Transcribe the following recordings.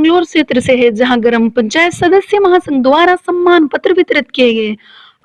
मंगलोर क्षेत्र से है, जहां ग्राम पंचायत सदस्य महासंघ द्वारा सम्मान पत्र वितरित किए गए।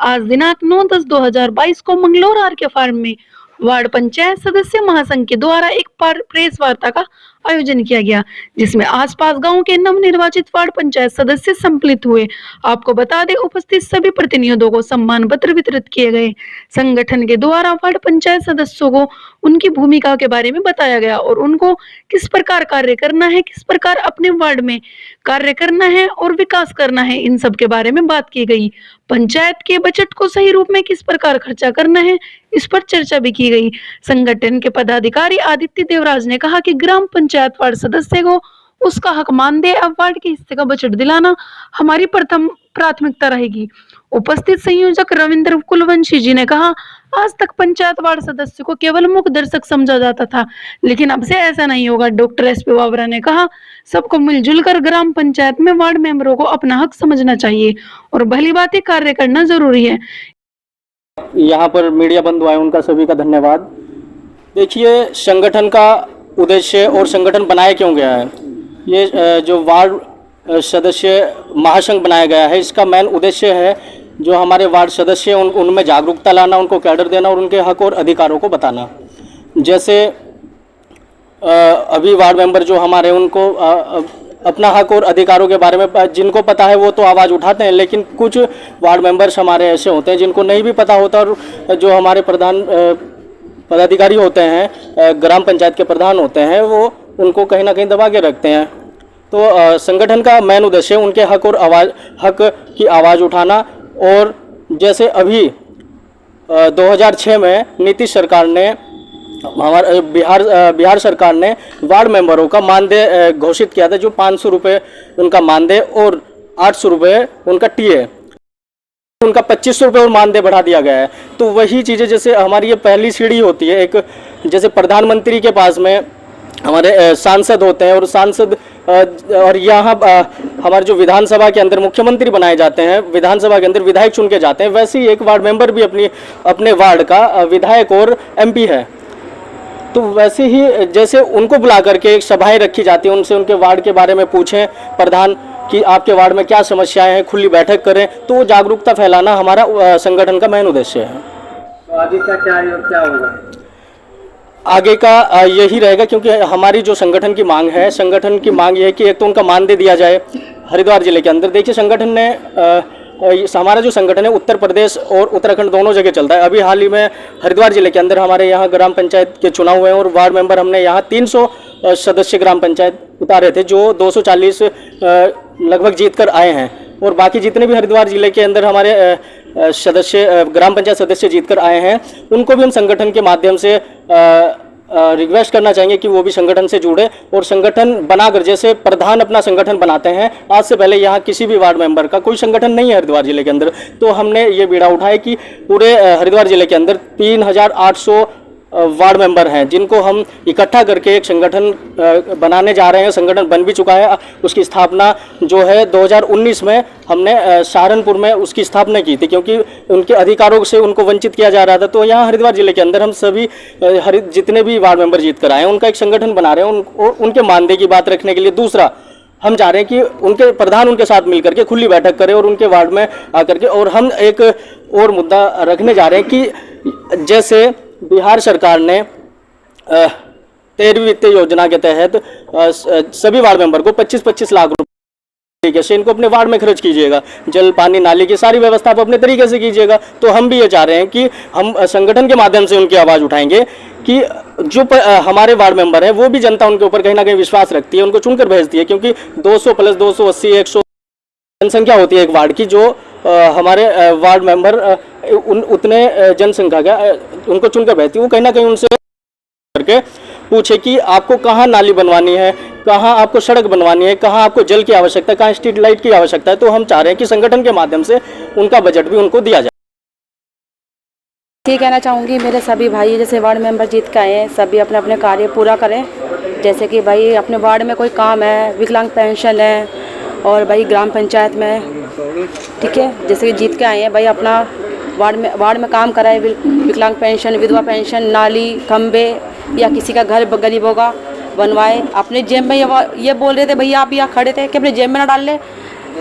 आज दिनांक 9/10/2022 को मंगलोर आर के फार्म में वार्ड पंचायत सदस्य महासंघ के द्वारा एक प्रेस वार्ता का आयोजन किया गया, जिसमें आसपास गांव के नवनिर्वाचित वार्ड पंचायत सदस्य सम्मिलित हुए। आपको बता दें, उपस्थित सभी प्रतिनिधियों को सम्मान पत्र वितरित किए गए। संगठन के द्वारा वार्ड पंचायत सदस्यों को उनकी भूमिका के बारे में बताया गया और उनको किस प्रकार कार्य करना है, किस प्रकार अपने वार्ड में कार्य करना है और विकास करना है, इन सब के बारे में बात की गई। पंचायत के बजट को सही रूप में किस प्रकार खर्चा करना है, इस पर चर्चा भी की गई। संगठन के पदाधिकारी आदित्य देवराज ने कहा कि ग्राम पंचायत वार्ड सदस्य को उसका हक मानदेय अब वार्ड के हिस्से का बजट दिलाना हमारी प्रथम प्राथमिकता रहेगी। उपस्थित संयोजक रविंद्र कुलवंशी जी ने कहा, आज तक पंचायत वार्ड सदस्य को केवल मुख्य दर्शक समझा जाता था, लेकिन अब से ऐसा नहीं होगा। डॉक्टर एसपी वावरा ने कहा, सबको मिलजुल कर ग्राम पंचायत में वार्ड मेंबरों को अपना हक समझना चाहिए और भली बातें कार्य करना जरूरी है। यहाँ पर मीडिया बंधु आए, उनका सभी का धन्यवाद। देखिए, संगठन का उद्देश्य और संगठन बनाया क्यों गया है, ये जो वार्ड सदस्य महासंघ बनाया गया है, इसका मेन उद्देश्य है जो हमारे वार्ड सदस्य उनमें जागरूकता लाना, उनको कैडर देना और उनके हक और अधिकारों को बताना। जैसे अभी वार्ड मेंबर जो हमारे, उनको अपना हक और अधिकारों के बारे में जिनको पता है वो तो आवाज़ उठाते हैं, लेकिन कुछ वार्ड मेंबर्स हमारे ऐसे होते हैं जिनको नहीं भी पता होता, और जो हमारे प्रधान पदाधिकारी होते हैं, ग्राम पंचायत के प्रधान होते हैं, वो उनको कहीं ना कहीं दबा के रखते हैं। तो संगठन का मेन उद्देश्य उनके हक और हक की आवाज़ उठाना। और जैसे अभी 2006 में नीतीश सरकार ने, हमारे बिहार सरकार ने वार्ड मेंबरों का मानदेय घोषित किया था, जो 500 रुपये उनका मानदेय और 800 रुपये उनका टीए, उनका 2500 रुपये और मानदेय बढ़ा दिया गया है। तो वही चीज़ें, जैसे हमारी ये पहली सीढ़ी होती है, एक जैसे प्रधानमंत्री के पास में हमारे सांसद होते हैं, और सांसद और यहाँ हमारे जो विधानसभा के अंदर मुख्यमंत्री बनाए जाते हैं, विधानसभा के अंदर विधायक चुन के जाते हैं, वैसे ही एक वार्ड मेंबर भी अपने वार्ड का विधायक और एमपी है। तो वैसे ही जैसे उनको बुला करके एक सभाएं रखी जाती हैं, उनसे उनके वार्ड के बारे में पूछें प्रधान कि आपके वार्ड में क्या समस्याएं हैं, खुली बैठक करें, तो जागरूकता फैलाना हमारा संगठन का मेन उद्देश्य है। तो आगे का क्या होगा? आगे का यही रहेगा, क्योंकि हमारी जो संगठन की मांग है, संगठन की मांग ये है कि एक तो उनका मानदेय दिया जाए हरिद्वार जिले के अंदर। देखिए, संगठन ने हमारा जो संगठन है उत्तर प्रदेश और उत्तराखंड दोनों जगह चलता है। अभी हाल ही में हरिद्वार जिले के अंदर हमारे यहाँ ग्राम पंचायत के चुनाव हुए हैं, और वार्ड मेंबर हमने यहाँ 300 सदस्य ग्राम पंचायत उतारे थे, जो 240 लगभग जीत कर आए हैं। और बाकी जितने भी हरिद्वार जिले के अंदर हमारे सदस्य ग्राम पंचायत सदस्य जीतकर आए हैं, उनको भी हम संगठन के माध्यम से रिक्वेस्ट करना चाहेंगे कि वो भी संगठन से जुड़े और संगठन बनाकर, जैसे प्रधान अपना संगठन बनाते हैं, आज से पहले यहाँ किसी भी वार्ड मेंबर का कोई संगठन नहीं है हरिद्वार जिले के अंदर। तो हमने ये बीड़ा उठाया कि पूरे हरिद्वार जिले के अंदर 3800 वार्ड मेंबर हैं, जिनको हम इकट्ठा करके एक संगठन बनाने जा रहे हैं। संगठन बन भी चुका है, उसकी स्थापना जो है 2019 में हमने सहारनपुर में उसकी स्थापना की थी, क्योंकि उनके अधिकारों से उनको वंचित किया जा रहा था। तो यहाँ हरिद्वार जिले के अंदर हम सभी जितने भी वार्ड मेंबर जीत कर आए हैं, उनका एक संगठन बना रहे हैं, उनके मानदेय की बात रखने के लिए। दूसरा, हम चाह रहे हैं कि उनके प्रधान उनके साथ मिलकर के खुली बैठक करें और उनके वार्ड में आकर के, और हम एक और मुद्दा रखने जा रहे हैं कि जैसे बिहार सरकार ने 13वीं वित्तीय योजना के तहत सभी वार्ड मेंबर को 25-25 लाख रुपए तरीके से इनको अपने वार्ड में खर्च कीजिएगा, जल पानी नाली की सारी व्यवस्था आप अपने तरीके से कीजिएगा। तो हम भी ये चाह रहे हैं कि हम संगठन के माध्यम से उनकी आवाज़ उठाएंगे कि जो हमारे वार्ड मेंबर हैं, वो भी जनता उनके ऊपर कहीं ना कहीं विश्वास रखती है, उनको चुनकर भेजती है, क्योंकि 200 + 280 100 जनसंख्या होती है एक वार्ड की। जो हमारे वार्ड मेंबर उतने जनसंख्या का उनको चुनकर भेजती है, वो कहीं ना कहीं उनसे करके पूछे कि आपको कहाँ नाली बनवानी है, कहाँ आपको सड़क बनवानी है, कहाँ आपको जल की आवश्यकता है, कहाँ स्ट्रीट लाइट की आवश्यकता है। तो हम चाह रहे हैं कि संगठन के माध्यम से उनका बजट भी उनको दिया जाए। ये कहना चाहूँगी, मेरे सभी भाई जैसे वार्ड मेंबर जीत के आए हैं, सभी अपने अपने कार्य पूरा करें। जैसे कि भाई अपने वार्ड में कोई काम है, विकलांग पेंशन है, और भाई ग्राम पंचायत में, ठीक है, जैसे कि जीत के आए हैं भाई, अपना वार्ड में काम कराए, विकलांग पेंशन, विधवा पेंशन, नाली, खंबे, या किसी का घर गरीब होगा बनवाए। अपने जेब में ये बोल रहे थे भैया आप यहाँ खड़े थे कि अपने जेब में ना डाल ले,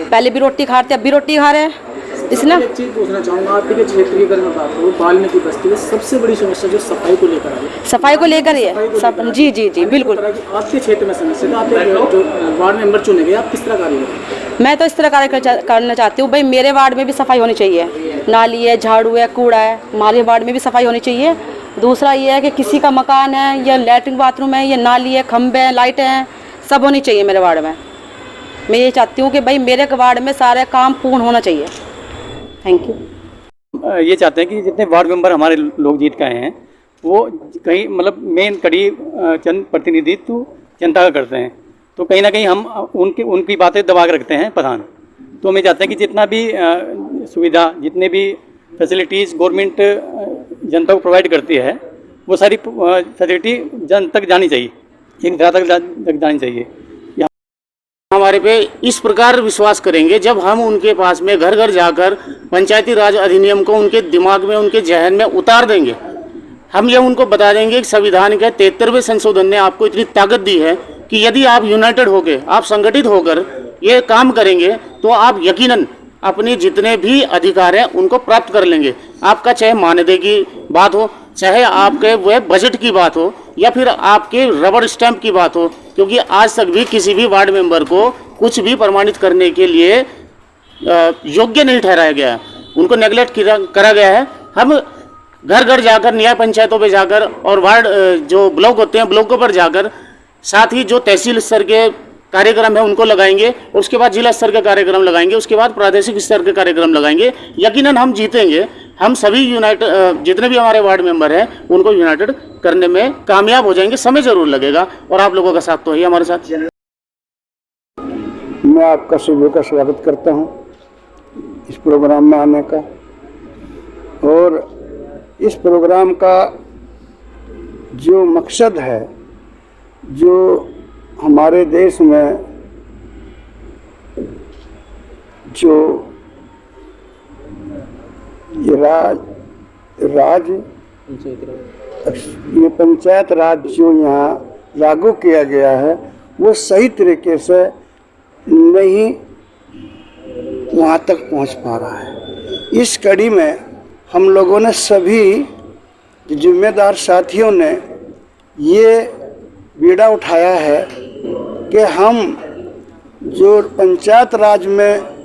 पहले भी रोटी खा रहे थे अब भी रोटी खा रहे हैं। इसलिए एक चीज़ पूछना चाहूँगा, आपके क्षेत्र की अगर मैं बात करूँ, वाल्मीकि बस्ती में सबसे बड़ी समस्या जो सफाई को लेकर आई है, सफाई को लेकर ही है सब। जी जी जी बिल्कुल। आपके क्षेत्र में समस्या, तो आप एक जो वार्ड मेंबर चुने गए, आप किस तरह कार्य करेंगे? मैं तो इस तरह कार्य करना चाहती हूँ भाई, मेरे वार्ड में भी सफाई होनी चाहिए, नाली है, झाड़ू है, कूड़ा है, हमारे वार्ड में भी सफाई होनी चाहिए। दूसरा ये है कि किसी का मकान है या लैट्रिन बाथरूम है या नाली है, खंभे हैं, लाइटें हैं, सब होनी चाहिए मेरे वार्ड में। मैं ये चाहती हूँ कि भाई मेरे वार्ड में सारे काम पूर्ण होना चाहिए। Thank you. ये चाहते हैं कि जितने वार्ड मेंबर हमारे लोग जीत के आए हैं वो कहीं मतलब मेन कड़ी चंद प्रतिनिधित्व जनता का करते हैं, तो कहीं ना कहीं हम उनकी बातें दबा के रखते हैं प्रधान। तो हम ये चाहते हैं कि जितना भी सुविधा, जितने भी फैसिलिटीज़ गवर्नमेंट जनता को प्रोवाइड करती है वो सारी फैसिलिटी जन तक जानी चाहिए, एक जगह तक जानी चाहिए। हमारे पे इस प्रकार विश्वास करेंगे जब हम उनके पास में घर घर जाकर पंचायती राज अधिनियम को उनके दिमाग में, उनके जहन में उतार देंगे। हम ये उनको बता देंगे कि संविधान के 73वें संशोधन ने आपको इतनी ताकत दी है कि यदि आप यूनाइटेड होकर, आप संगठित होकर ये काम करेंगे तो आप यकीनन अपने जितने भी अधिकार हैं उनको प्राप्त कर लेंगे। आपका चाहे मानदेय की बात हो, चाहे आपके वह बजट की बात हो, या फिर आपके रबर स्टैंप की बात हो, क्योंकि आज तक भी किसी भी वार्ड मेंबर को कुछ भी प्रमाणित करने के लिए योग्य नहीं ठहराया गया है, उनको नेगलेक्ट करा गया है। हम घर घर जाकर, न्याय पंचायतों पे जाकर और वार्ड जो ब्लॉक होते हैं ब्लॉकों पर जाकर, साथ ही जो तहसील स्तर के कार्यक्रम है उनको लगाएंगे, और उसके बाद जिला स्तर के कार्यक्रम लगाएंगे, उसके बाद प्रादेशिक स्तर के कार्यक्रम लगाएंगे। यकीनन हम जीतेंगे। हम सभी जितने भी हमारे वार्ड मेंबर हैं उनको यूनाइटेड करने में कामयाब हो जाएंगे। समय जरूर लगेगा और आप लोगों का साथ तो है हमारे साथ। मैं आपका सभी का स्वागत करता हूं इस प्रोग्राम में आने का, और इस प्रोग्राम का जो मकसद है, जो हमारे देश में जो ये ये पंचायत राज जो यहाँ लागू किया गया है वो सही तरीके से नहीं वहाँ तक पहुँच पा रहा है। इस कड़ी में हम लोगों ने, सभी जिम्मेदार साथियों ने ये बीड़ा उठाया है कि हम जो पंचायत राज में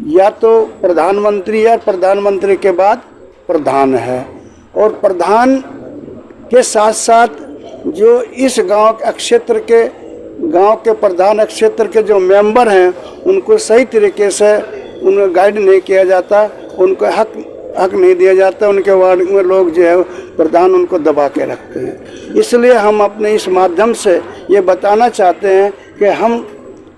या तो प्रधानमंत्री या प्रधानमंत्री के बाद प्रधान है, और प्रधान के साथ साथ जो इस गांव के प्रधान क्षेत्र के जो मेंबर हैं उनको सही तरीके से उन्हें गाइड नहीं किया जाता, उनको हक नहीं दिया जाता। उनके वार्ड में लोग जो है प्रधान उनको दबा के रखते हैं। इसलिए हम अपने इस माध्यम से ये बताना चाहते हैं कि हम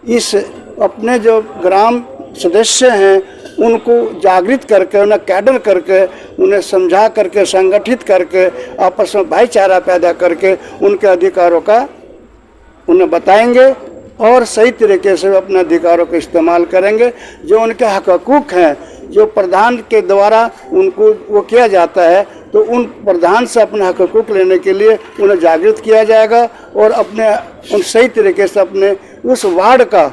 इस अपने जो ग्राम सदस्य हैं उनको जागृत करके, उन्हें कैडर करके, उन्हें समझा करके, संगठित करके, आपस में भाईचारा पैदा करके उनके अधिकारों का उन्हें बताएंगे और सही तरीके से अपने अधिकारों का इस्तेमाल करेंगे। जो उनके हकूक़ हैं, जो प्रधान के द्वारा उनको वो किया जाता है, तो उन प्रधान से अपने हकूक़ लेने के लिए उन्हें जागृत किया जाएगा, और उन सही तरीके से अपने उस वार्ड का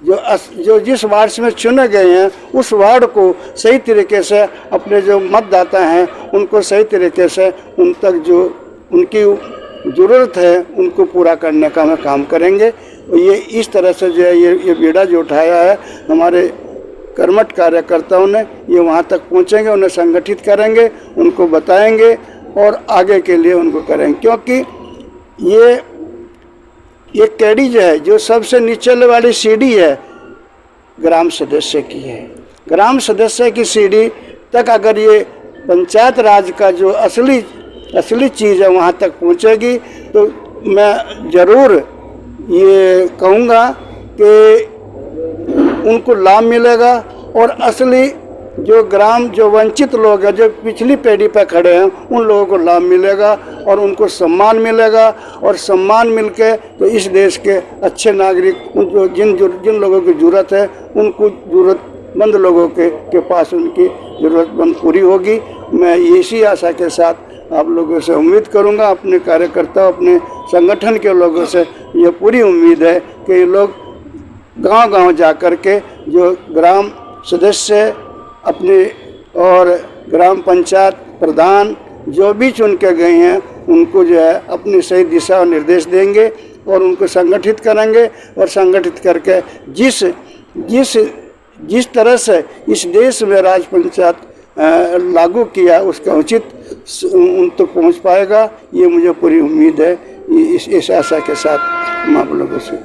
जो जिस वार्ड में चुने गए हैं उस वार्ड को सही तरीके से, अपने जो मतदाता हैं उनको सही तरीके से उन तक जो उनकी ज़रूरत है उनको पूरा करने का हम काम करेंगे। और ये इस तरह से जो है ये बीड़ा जो उठाया है हमारे कर्मठ कार्यकर्ताओं ने, ये वहाँ तक पहुँचेंगे, उन्हें संगठित करेंगे, उनको बताएंगे और आगे के लिए उनको करेंगे। क्योंकि ये कैडी जो है, जो सबसे नीचे वाली सीढ़ी है, ग्राम सदस्य की है। ग्राम सदस्य की सीढ़ी तक अगर ये पंचायत राज का जो असली चीज़ है वहाँ तक पहुँचेगी, तो मैं ज़रूर ये कहूँगा कि उनको लाभ मिलेगा, और असली जो वंचित लोग हैं, जो पिछली पीढ़ी पर खड़े हैं, उन लोगों को लाभ मिलेगा और उनको सम्मान मिलेगा। और सम्मान मिलके तो इस देश के अच्छे नागरिक, जिन लोगों की ज़रूरत है, उनको ज़रूरतमंद लोगों के पास उनकी ज़रूरतमंद पूरी होगी। मैं इसी आशा के साथ आप लोगों से उम्मीद करूंगा, अपने कार्यकर्ता अपने संगठन के लोगों से ये पूरी उम्मीद है कि ये लोग गांव-गांव जा कर के जो ग्राम सदस्य अपने और ग्राम पंचायत प्रधान जो भी चुन के गए हैं उनको जो है अपनी सही दिशा और निर्देश देंगे और उनको संगठित करेंगे और संगठित करके जिस तरह से इस देश में राज पंचायत लागू किया उसका उचित उन तक पहुंच पाएगा, ये मुझे पूरी उम्मीद है। इस आशा के साथ मैं आप लोगों से